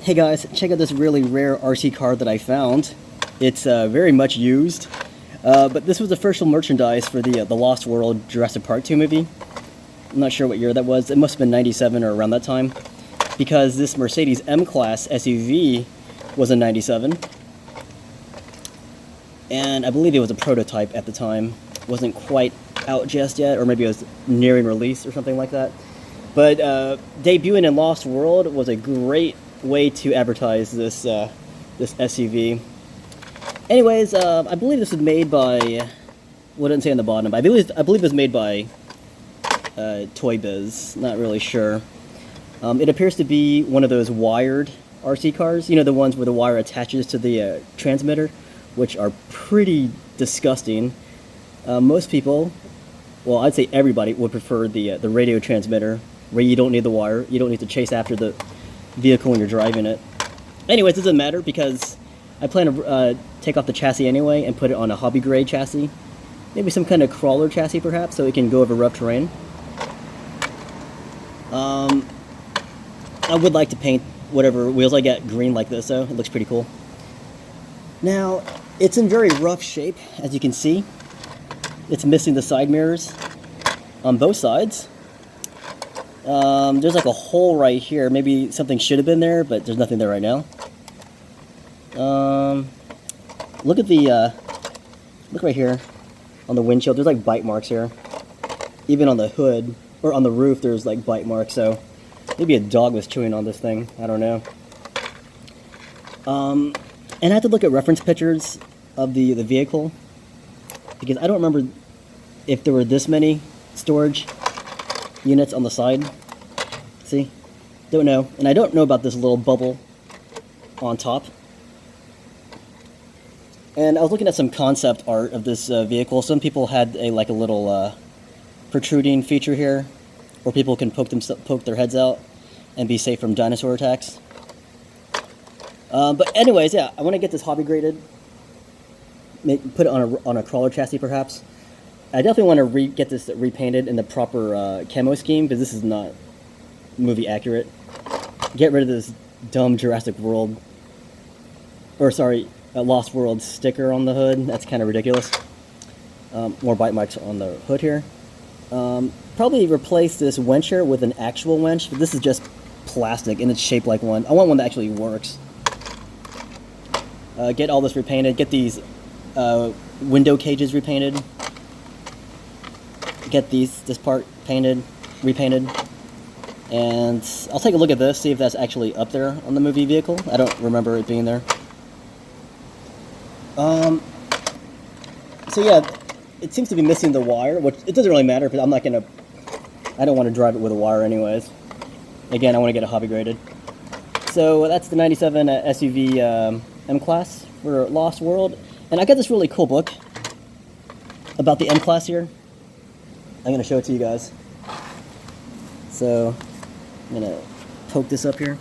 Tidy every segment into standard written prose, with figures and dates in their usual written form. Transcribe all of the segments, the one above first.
Hey guys, check out this really rare RC car that I found. It's very much used, but this was the official merchandise for the Lost World Jurassic Park 2 movie. I'm not sure what year that was. It must have been 97 or around that time, because this Mercedes M-Class SUV was in 97. And I believe it was a prototype at the time. It wasn't quite out just yet, or maybe it was nearing release or something like that. But debuting in Lost World was a great way to advertise this this SUV. Anyways, I believe this was made by, what didn't say on the bottom, but I believe it was made by Toy Biz. Not really sure. It appears to be one of those wired RC cars. You know, the ones where the wire attaches to the transmitter, which are pretty disgusting. Most people, well, I'd say everybody, would prefer the radio transmitter, where you don't need the wire. You don't need to chase after the vehicle when you're driving it. Anyways, it doesn't matter because I plan to take off the chassis anyway and put it on a hobby grade chassis. Maybe some kind of crawler chassis perhaps, so it can go over rough terrain. I would like to paint whatever wheels I get green like this though. It looks pretty cool. Now, it's in very rough shape, as you can see. It's missing the side mirrors on both sides. There's like a hole right here. Maybe something should have been there, but there's nothing there right now. Look at the, look right here on the windshield. There's like bite marks here. Even on the hood, or on the roof, there's like bite marks. So maybe a dog was chewing on this thing. I don't know. And I had to look at reference pictures of the vehicle, because I don't remember if there were this many storage units on the side. See? Don't know. And I don't know about this little bubble on top. And I was looking at some concept art of this vehicle. Some people had a little protruding feature here, where people can poke their heads out and be safe from dinosaur attacks. But anyways, yeah, I want to get this hobby graded. Put it on a crawler chassis perhaps. I definitely want to get this repainted in the proper camo scheme, because this is not movie accurate. Get rid of this dumb Jurassic World, or sorry, Lost World sticker on the hood. That's kind of ridiculous. More bite marks on the hood here. Probably replace this winch here with an actual winch, but this is just plastic and it's shaped like one. I want one that actually works. Get all this repainted. Get these window cages repainted. Get this part repainted, and I'll take a look at this, see if that's actually up there on the movie vehicle. I don't remember it being there. So yeah, it seems to be missing the wire, which it doesn't really matter because I don't want to drive it with a wire anyways. Again, I want to get a hobby graded. So that's the 97 SUV M-Class for Lost World, and I got this really cool book about the M-Class here. I'm going to show it to you guys. So, I'm going to poke this up here.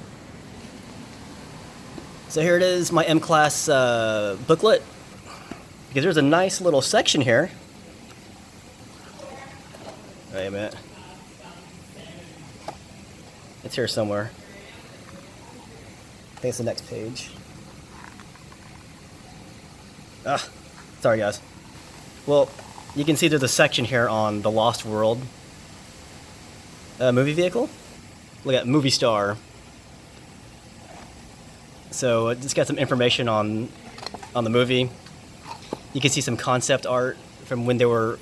So here it is, my M-Class booklet. Because there's a nice little section here. Wait a minute. It's here somewhere. I think it's the next page. Sorry guys. Well, you can see there's a section here on the Lost World movie vehicle. Look at movie star. So it's got some information on the movie. You can see some concept art from when they were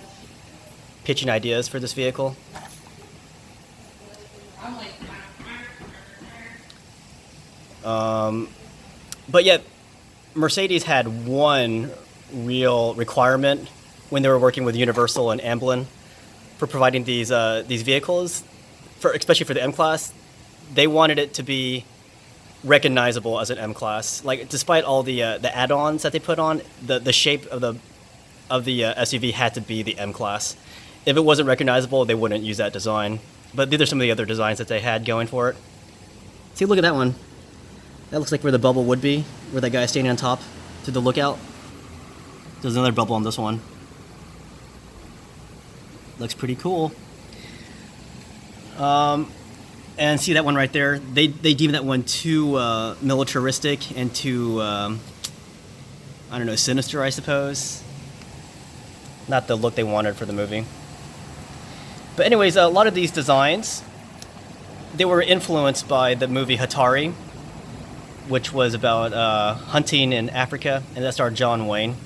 pitching ideas for this vehicle. But yet, Mercedes had one real requirement when they were working with Universal and Amblin for providing these vehicles, especially for the M-Class. They wanted it to be recognizable as an M-Class. Like, despite all the add-ons that they put on, the shape of the SUV had to be the M-Class. If it wasn't recognizable, they wouldn't use that design. But these are some of the other designs that they had going for it. See, look at that one. That looks like where the bubble would be, where that guy is standing on top to the lookout. There's another bubble on this one. Looks pretty cool. And see that one right there? They deemed that one too militaristic and too, I don't know, sinister, I suppose. Not the look they wanted for the movie. But anyways, a lot of these designs, they were influenced by the movie Hatari, which was about hunting in Africa, and that starred John Wayne.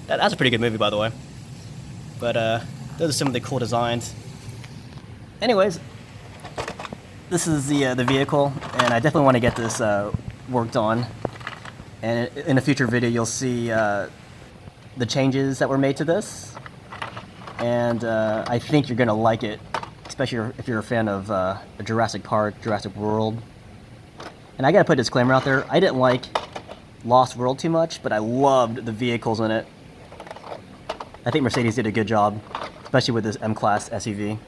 That's a pretty good movie, by the way. But those are some of the cool designs. Anyways, this is the vehicle, and I definitely want to get this worked on. And in a future video, you'll see the changes that were made to this. And I think you're going to like it, especially if you're a fan of Jurassic Park, Jurassic World. And I got to put a disclaimer out there. I didn't like Lost World too much, but I loved the vehicles in it. I think Mercedes did a good job, especially with this M-Class SUV.